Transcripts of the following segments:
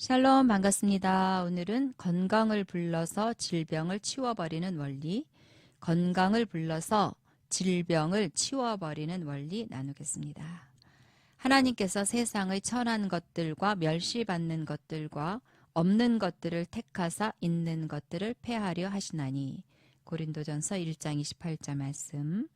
샬롬 반갑습니다. 오늘은 건강을 불러서 질병을 치워버리는 원리, 건강을 불러서 질병을 치워버리는 원리 나누겠습니다. 하나님께서 세상의 천한 것들과 멸시받는 것들과 없는 것들을 택하사 있는 것들을 폐하려 하시나니 고린도전서 1장 28절 말씀.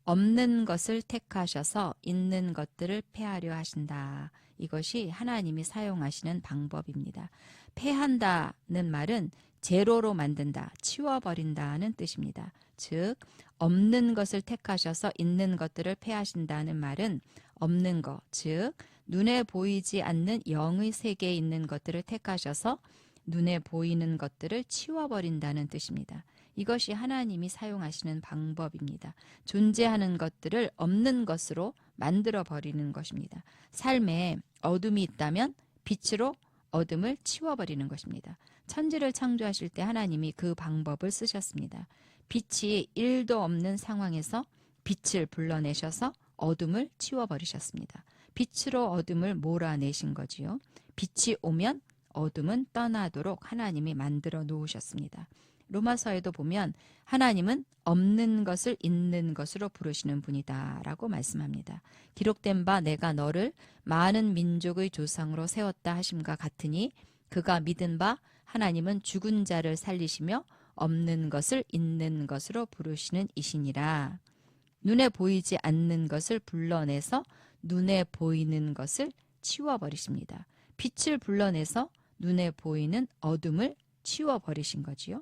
없는 것을 택하셔서 있는 것들을 폐하려 하신다. 이것이 하나님이 사용하시는 방법입니다. 폐한다는 말은 제로로 만든다, 치워버린다는 뜻입니다. 즉 없는 것을 택하셔서 있는 것들을 폐하신다는 말은 없는 것, 즉 눈에 보이지 않는 영의 세계에 있는 것들을 택하셔서 눈에 보이는 것들을 치워버린다는 뜻입니다. 이것이 하나님이 사용하시는 방법입니다. 존재하는 것들을 없는 것으로 만들어 버리는 것입니다. 삶에 어둠이 있다면 빛으로 어둠을 치워버리는 것입니다. 천지를 창조하실 때 하나님이 그 방법을 쓰셨습니다. 빛이 1도 없는 상황에서 빛을 불러내셔서 어둠을 치워버리셨습니다. 빛으로 어둠을 몰아내신 거지요. 빛이 오면 어둠은 떠나도록 하나님이 만들어 놓으셨습니다. 로마서에도 보면 하나님은 없는 것을 있는 것으로 부르시는 분이다 라고 말씀합니다. 기록된 바 내가 너를 많은 민족의 조상으로 세웠다 하심과 같으니 그가 믿은 바 하나님은 죽은 자를 살리시며 없는 것을 있는 것으로 부르시는 이시니라. 눈에 보이지 않는 것을 불러내서 눈에 보이는 것을 치워버리십니다. 빛을 불러내서 눈에 보이는 어둠을 치워버리신 거지요.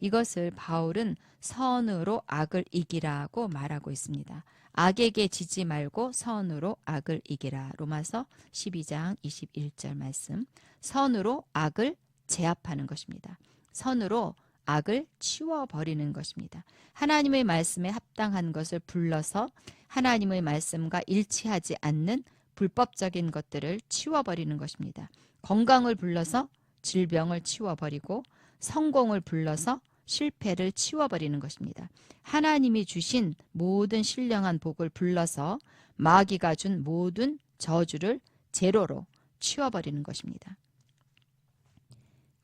이것을 바울은 선으로 악을 이기라고 말하고 있습니다. 악에게 지지 말고 선으로 악을 이기라. 로마서 12장 21절 말씀. 선으로 악을 제압하는 것입니다. 선으로 악을 치워버리는 것입니다. 하나님의 말씀에 합당한 것을 불러서 하나님의 말씀과 일치하지 않는 불법적인 것들을 치워버리는 것입니다. 건강을 불러서 질병을 치워버리고 성공을 불러서 실패를 치워버리는 것입니다. 하나님이 주신 모든 신령한 복을 불러서 마귀가 준 모든 저주를 제로로 치워버리는 것입니다.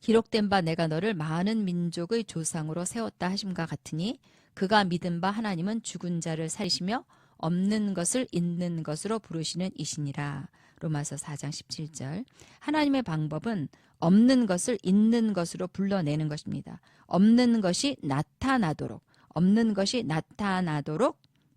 기록된 바 내가 너를 많은 민족의 조상으로 세웠다 하심과 같으니 그가 믿은 바 하나님은 죽은 자를 살리시며 없는 것을 있는 것으로 부르시는 이시니라. 로마서 4장 17절. 하나님의 방법은 없는 것을 있는 것으로 불러내는 것입니다. 없는 것이 나타나도록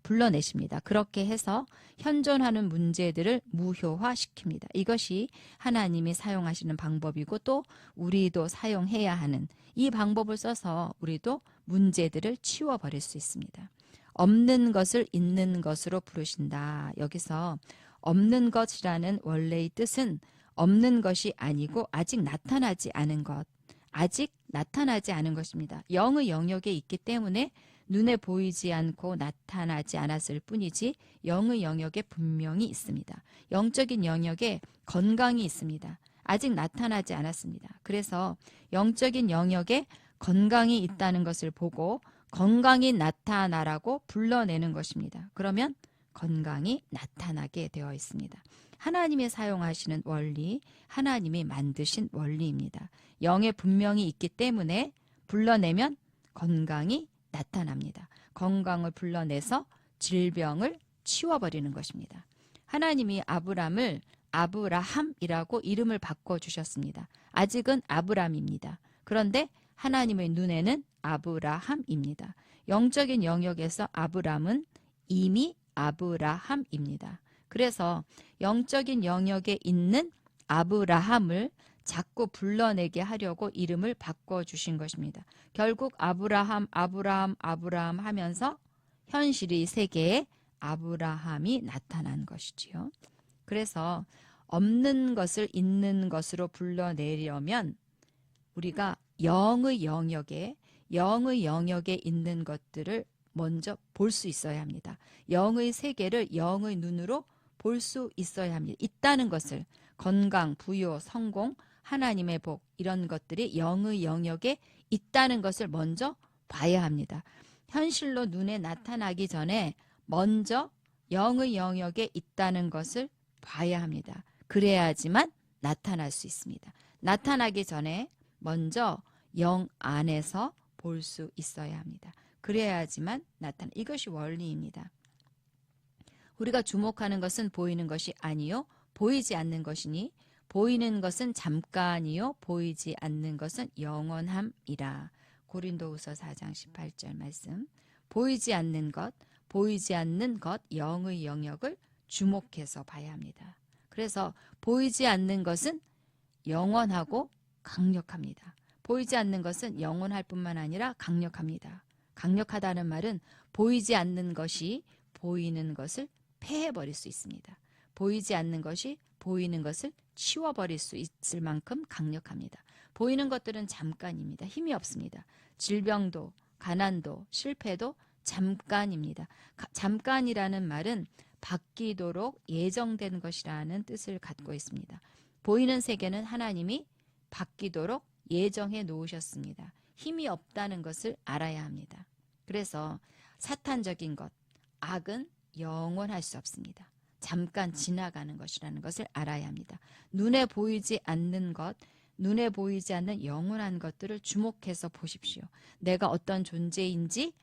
불러내십니다. 그렇게 해서 현존하는 문제들을 무효화시킵니다. 이것이 하나님이 사용하시는 방법이고 또 우리도 사용해야 하는 이 방법을 써서 우리도 문제들을 치워버릴 수 있습니다. 없는 것을 있는 것으로 부르신다. 여기서 없는 것이라는 원래의 뜻은 없는 것이 아니고 아직 나타나지 않은 것, 아직 나타나지 않은 것입니다. 영의 영역에 있기 때문에 눈에 보이지 않고 나타나지 않았을 뿐이지 영의 영역에 분명히 있습니다. 영적인 영역에 건강이 있습니다. 아직 나타나지 않았습니다. 그래서 영적인 영역에 건강이 있다는 것을 보고 건강이 나타나라고 불러내는 것입니다. 그러면 건강이 나타나게 되어 있습니다. 하나님이 사용하시는 원리, 하나님이 만드신 원리입니다. 영에 분명히 있기 때문에 불러내면 건강이 나타납니다. 건강을 불러내서 질병을 치워버리는 것입니다. 하나님이 아브람을 아브라함이라고 이름을 바꿔주셨습니다. 아직은 아브람입니다. 그런데 하나님의 눈에는 아브라함입니다. 영적인 영역에서 아브람은 이미 아브라함입니다. 그래서 영적인 영역에 있는 아브라함을 자꾸 불러내게 하려고 이름을 바꿔주신 것입니다. 결국 아브라함 하면서 현실의 세계에 아브라함이 나타난 것이지요. 그래서 없는 것을 있는 것으로 불러내려면 우리가 영의 영역에 있는 것들을 먼저 볼 수 있어야 합니다. 영의 세계를 영의 눈으로 볼 수 있어야 합니다. 있다는 것을 건강, 부요, 성공, 하나님의 복 이런 것들이 영의 영역에 있다는 것을 먼저 봐야 합니다. 현실로 눈에 나타나기 전에 먼저 영의 영역에 있다는 것을 봐야 합니다. 그래야지만 나타날 수 있습니다. 나타나기 전에 먼저 영 안에서 볼 수 있어야 합니다. 그래야지만 나타나. 이것이 원리입니다. 우리가 주목하는 것은 보이는 것이 아니요 보이지 않는 것이니 보이는 것은 잠깐이요 보이지 않는 것은 영원함이라. 고린도후서 4장 18절 말씀. 보이지 않는 것, 보이지 않는 것 영의 영역을 주목해서 봐야 합니다. 그래서 보이지 않는 것은 영원하고 강력합니다. 보이지 않는 것은 영원할 뿐만 아니라 강력합니다. 강력하다는 말은 보이지 않는 것이 보이는 것을 패해버릴 수 있습니다. 보이지 않는 것이 보이는 것을 치워버릴 수 있을 만큼 강력합니다. 보이는 것들은 잠깐입니다. 힘이 없습니다. 질병도, 가난도, 실패도 잠깐입니다. 잠깐이라는 말은 바뀌도록 예정된 것이라는 뜻을 갖고 있습니다. 보이는 세계는 하나님이 바뀌도록 예정해 놓으셨습니다. 힘이 없다는 것을 알아야 합니다. 그래서 사탄적인 것, 악은 영원할 수 없습니다. 잠깐 지나가는 것이라는 것을 알아야 합니다. 눈에 보이지 않는 것, 눈에 보이지 않는 영원한 것들을 주목해서 보십시오. 내가 어떤 존재인지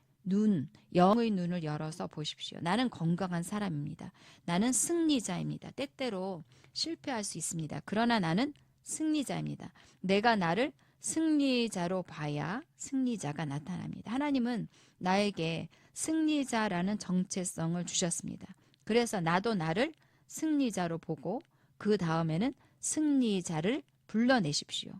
영의 눈을 열어서 보십시오. 나는 건강한 사람입니다. 나는 승리자입니다. 때때로 실패할 수 있습니다. 그러나 나는 승리자입니다. 내가 나를 승리자로 봐야 승리자가 나타납니다. 하나님은 나에게 승리자라는 정체성을 주셨습니다. 그래서 나도 나를 승리자로 보고 그 다음에는 승리자를 불러내십시오.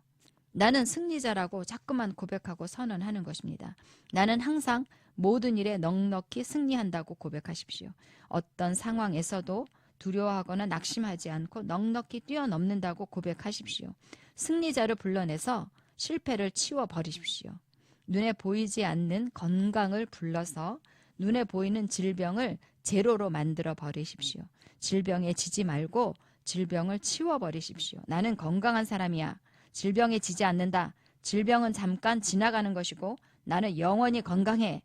나는 승리자라고 자꾸만 고백하고 선언하는 것입니다. 나는 항상 모든 일에 넉넉히 승리한다고 고백하십시오. 어떤 상황에서도 두려워하거나 낙심하지 않고 넉넉히 뛰어넘는다고 고백하십시오. 승리자를 불러내서 실패를 치워버리십시오. 눈에 보이지 않는 건강을 불러서 눈에 보이는 질병을 제로로 만들어 버리십시오. 질병에 지지 말고 질병을 치워버리십시오. 나는 건강한 사람이야. 질병에 지지 않는다. 질병은 잠깐 지나가는 것이고 나는 영원히 건강해.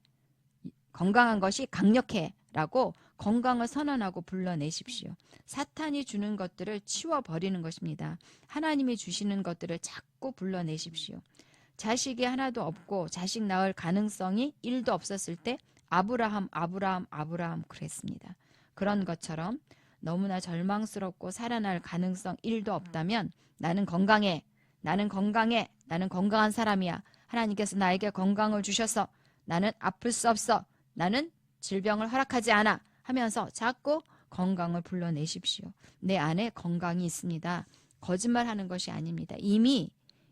건강한 것이 강력해. 라고 건강을 선언하고 불러내십시오. 사탄이 주는 것들을 치워버리는 것입니다. 하나님이 주시는 것들을 자꾸 불러내십시오. 자식이 하나도 없고 자식 낳을 가능성이 1도 없었을 때 아브라함 그랬습니다. 그런 것처럼 너무나 절망스럽고 살아날 가능성 1도 없다면 나는 건강해. 나는 건강한 사람이야. 하나님께서 나에게 건강을 주셔서 나는 아플 수 없어. 나는 질병을 허락하지 않아 하면서 자꾸 건강을 불러내십시오. 내 안에 건강이 있습니다. 거짓말하는 것이 아닙니다. 이미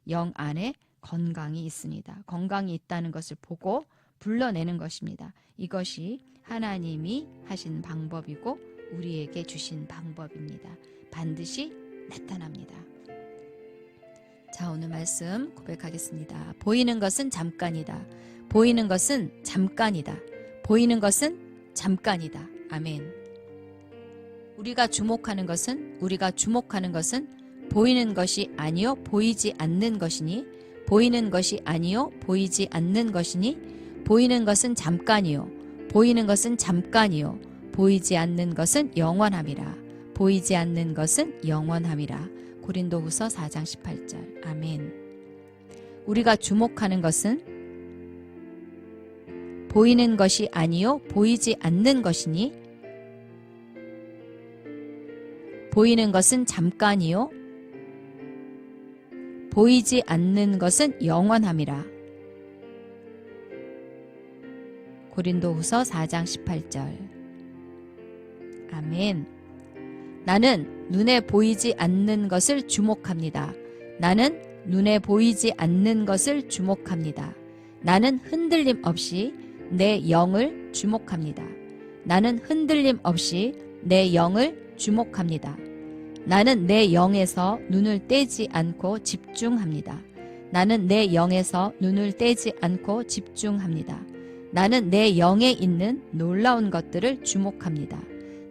영 안에 건강이 있습니다. 건강이 있다는 것을 보고 불러내는 것입니다. 이것이 하나님이 하신 방법이고 우리에게 주신 방법입니다. 반드시 나타납니다. 자, 오늘 말씀 고백하겠습니다. 보이는 것은 잠깐이다. 보이는 것은 잠깐이다. 보이는 것은 잠깐이다. 아멘. 우리가 주목하는 것은 보이는 것이 아니요 보이지 않는 것이니 보이는 것이 아니요 보이지 않는 것이니 보이는 것은 잠깐이요 보이는 것은 잠깐이요 보이지 않는 것은 영원함이라. 보이지 않는 것은 영원함이라. 고린도후서 4장 18절. 아멘. 우리가 주목하는 것은 보이는 것이 아니요 보이지 않는 것이니 보이는 것은 잠깐이요 보이지 않는 것은 영원함이라. 고린도후서 4장 18절. 아멘. 나는 눈에 보이지 않는 것을 주목합니다. 나는 눈에 보이지 않는 것을 주목합니다. 나는 흔들림 없이 내 영을 주목합니다. 나는 흔들림 없이 내 영을 주목합니다. 나는 내 영에서 눈을 떼지 않고 집중합니다. 나는 내 영에서 눈을 떼지 않고 집중합니다. 나는 내 영에 있는 놀라운 것들을 주목합니다.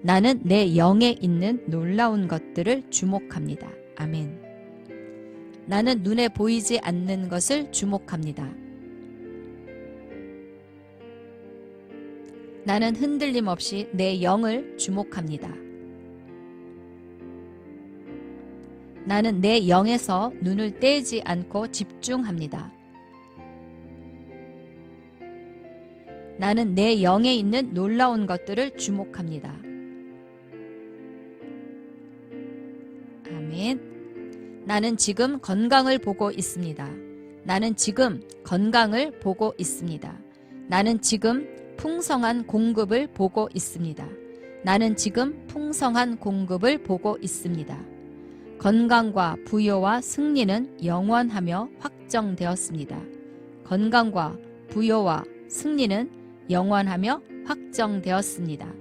나는 내 영에 있는 놀라운 것들을 주목합니다. 아멘. 나는 눈에 보이지 않는 것을 주목합니다. 나는 흔들림 없이 내 영을 주목합니다. 나는 내 영에서 눈을 떼지 않고 집중합니다. 나는 내 영에 있는 놀라운 것들을 주목합니다. 아멘. 나는 지금 건강을 보고 있습니다. 나는 지금 건강을 보고 있습니다. 나는 지금 풍성한 공급을 보고 있습니다. 나는 지금 풍성한 공급을 보고 있습니다. 건강과 부여와 승리는 영원하며 확정되었습니다. 건강과 부여와 승리는 영원하며 확정되었습니다.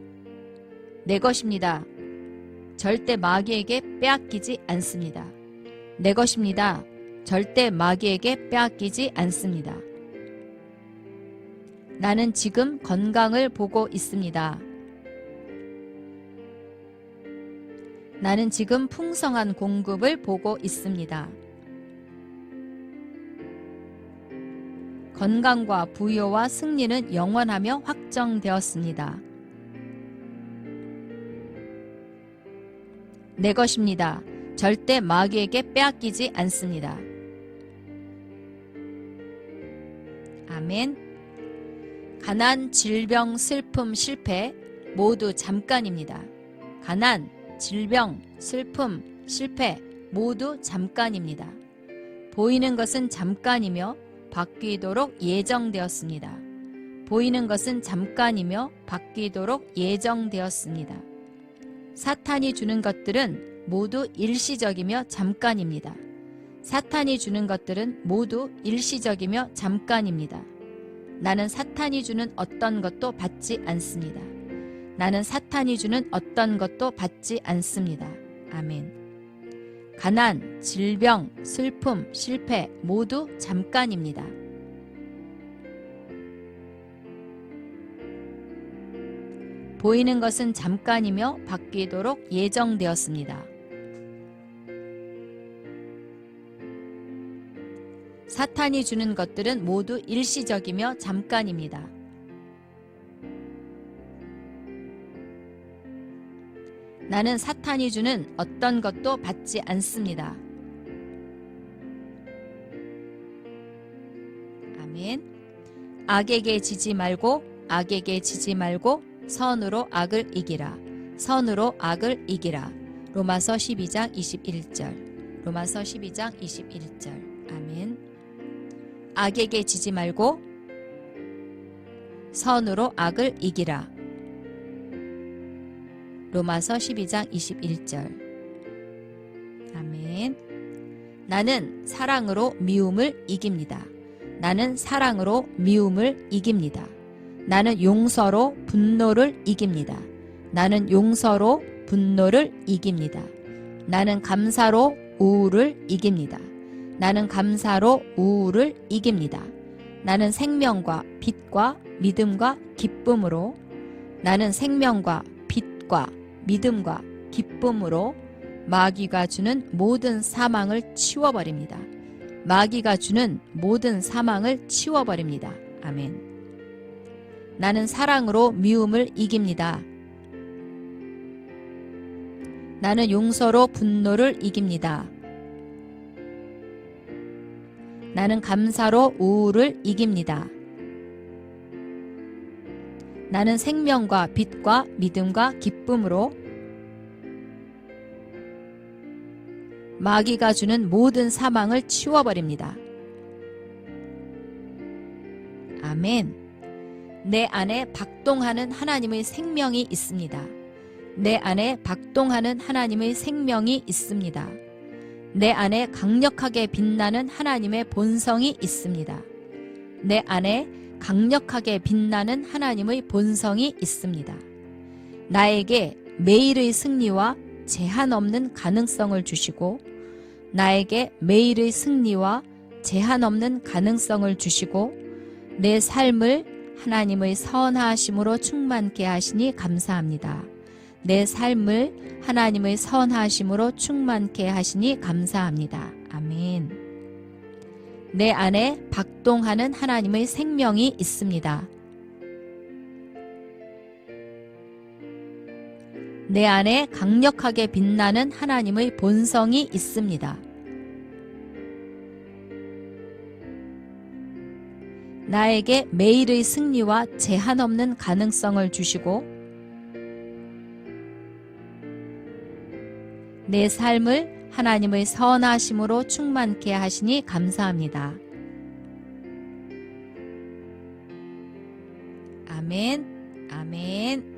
내 것입니다. 절대 마귀에게 빼앗기지 않습니다. 내 것입니다. 절대 마귀에게 빼앗기지 않습니다. 나는 지금 건강을 보고 있습니다. 나는 지금 풍성한 공급을 보고 있습니다. 건강과 부여와 승리는 영원하며 확정되었습니다. 내 것입니다. 절대 마귀에게 빼앗기지 않습니다. 아멘. 가난, 질병, 슬픔, 실패 모두 잠깐입니다. 가난, 질병, 슬픔, 실패 모두 잠깐입니다. 보이는 것은 잠깐이며 바뀌도록 예정되었습니다. 보이는 것은 잠깐이며 바뀌도록 예정되었습니다. 사탄이 주는 것들은 모두 일시적이며 잠깐입니다. 사탄이 주는 것들은 모두 일시적이며 잠깐입니다. 나는 사탄이 주는 어떤 것도 받지 않습니다. 나는 사탄이 주는 어떤 것도 받지 않습니다. 아멘. 가난, 질병, 슬픔, 실패 모두 잠깐입니다. 보이는 것은 잠깐이며 바뀌도록 예정되었습니다. 사탄이 주는 것들은 모두 일시적이며 잠깐입니다. 나는 사탄이 주는 어떤 것도 받지 않습니다. 아멘. 악에게 지지 말고 악에게 지지 말고 선으로 악을 이기라. 선으로 악을 이기라. 로마서 12장 21절. 로마서 12장 21절. 아멘. 악에게 지지 말고 선으로 악을 이기라. 로마서 12장 21절. 아멘. 나는 사랑으로 미움을 이깁니다. 나는 사랑으로 미움을 이깁니다. 나는 용서로 분노를 이깁니다. 나는 용서로 분노를 이깁니다. 나는 감사로 우울을 이깁니다. 나는 감사로 우울을 이깁니다. 나는 생명과 빛과 믿음과 기쁨으로 나는 생명과 빛과 믿음과 기쁨으로 마귀가 주는 모든 사망을 치워버립니다. 마귀가 주는 모든 사망을 치워버립니다. 아멘. 나는 사랑으로 미움을 이깁니다. 나는 용서로 분노를 이깁니다. 나는 감사로 우울을 이깁니다. 나는 생명과 빛과 믿음과 기쁨으로 마귀가 주는 모든 사망을 치워버립니다. 아멘. 내 안에 박동하는 하나님의 생명이 있습니다. 내 안에 박동하는 하나님의 생명이 있습니다. 내 안에 강력하게 빛나는 하나님의 본성이 있습니다. 내 안에 강력하게 빛나는 하나님의 본성이 있습니다. 나에게 매일의 승리와 제한 없는 가능성을 주시고 나에게 매일의 승리와 제한 없는 가능성을 주시고 내 삶을 하나님의 선하심으로 충만케 하시니 감사합니다. 내 삶을 하나님의 선하심으로 충만케 하시니 감사합니다. 아멘. 내 안에 박동하는 하나님의 생명이 있습니다. 내 안에 강력하게 빛나는 하나님의 본성이 있습니다. 나에게 매일의 승리와 제한 없는 가능성을 주시고 내 삶을 하나님의 선하심으로 충만케 하시니 감사합니다. 아멘, 아멘.